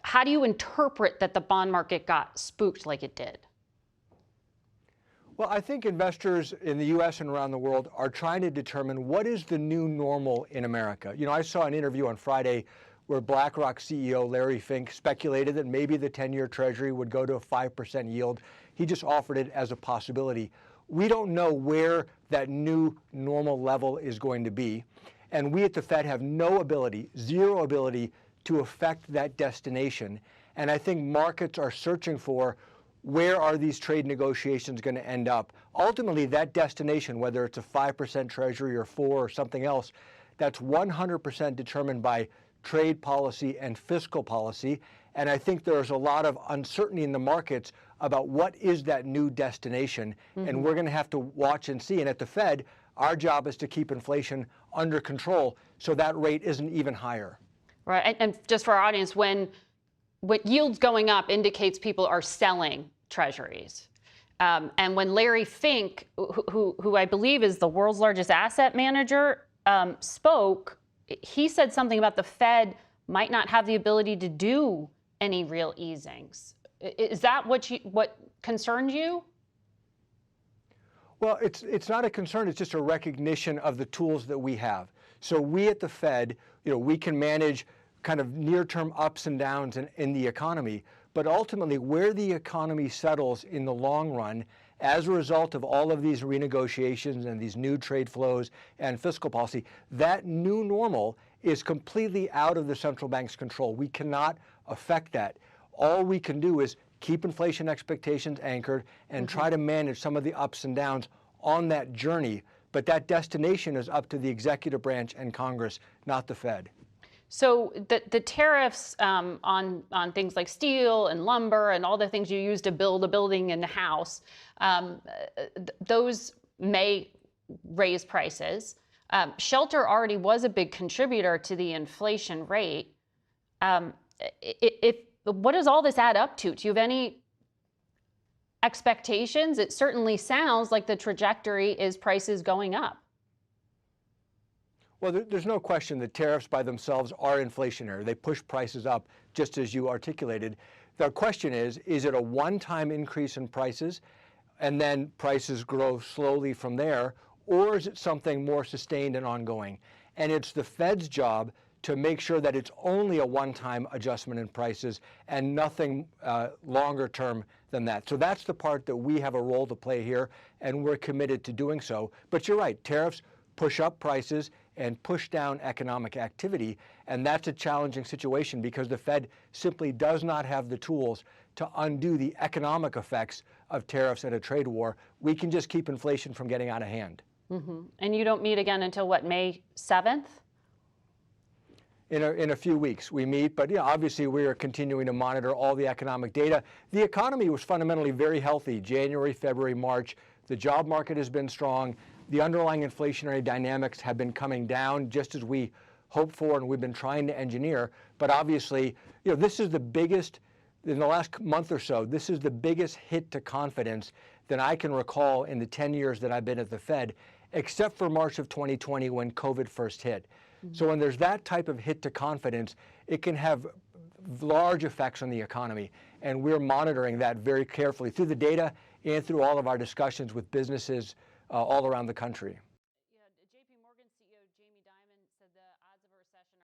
how do you interpret that the bond market got spooked like it did? Well, I think investors in the U.S. and around the world are trying to determine what is the new normal in America. You know, I saw an interview on Friday where BlackRock CEO Larry Fink speculated that maybe the 10-year Treasury would go to a 5% yield. He just offered it as a possibility. We don't know where that new normal level is going to be. And we at the Fed have no ability, zero ability, to affect that destination. And I think markets are searching for where are these trade negotiations going to end up. Ultimately, that destination, whether it's a 5% Treasury or 4 or something else, that's 100% determined by trade policy and fiscal policy. And I think there's a lot of uncertainty in the markets about what is that new destination. And we're going to have to watch and see. And at the Fed, our job is to keep inflation under control so that rate isn't even higher. Right. And just for our audience, when yields going up indicates people are selling treasuries. And when Larry Fink, who I believe is the world's largest asset manager, spoke, he said something about the Fed might not have the ability to do any real easings. Is that what concerns you? Well, it's not a concern. It's just a recognition of the tools that we have. So we at the Fed, we can manage kind of near-term ups and downs in the economy. But ultimately, where the economy settles in the long run, as a result of all of these renegotiations and these new trade flows and fiscal policy, that new normal is completely out of the central bank's control. We cannot affect that. All we can do is keep inflation expectations anchored and try to manage some of the ups and downs on that journey. But that destination is up to the executive branch and Congress, not the Fed. So the tariffs on things like steel and lumber and all the things you use to build a building and a house, those may raise prices. Shelter already was a big contributor to the inflation rate. What does all this add up to? Do you have any expectations? It certainly sounds like the trajectory is prices going up. Well, there's no question that tariffs by themselves are inflationary. They push prices up, just as you articulated. The question is it a one-time increase in prices and then prices grow slowly from there, or is it something more sustained and ongoing? And it's the Fed's job to make sure that it's only a one-time adjustment in prices and nothing longer term than that. So that's the part that we have a role to play here, and we're committed to doing so. But you're right, tariffs push up prices and push down economic activity, and that's a challenging situation because the Fed simply does not have the tools to undo the economic effects of tariffs and a trade war. We can just keep inflation from getting out of hand. And you don't meet again until what, May 7th? In a few weeks we meet, but obviously we are continuing to monitor all the economic data. The economy was fundamentally very healthy January, February, March. The job market has been strong. The underlying inflationary dynamics have been coming down just as we hoped for and we've been trying to engineer. But obviously, this is the biggest, in the last month or so, this is the biggest hit to confidence that I can recall in the 10 years that I've been at the Fed, except for March of 2020 when COVID first hit. So when there's that type of hit to confidence, it can have large effects on the economy. And we're monitoring that very carefully through the data and through all of our discussions with businesses all around the country.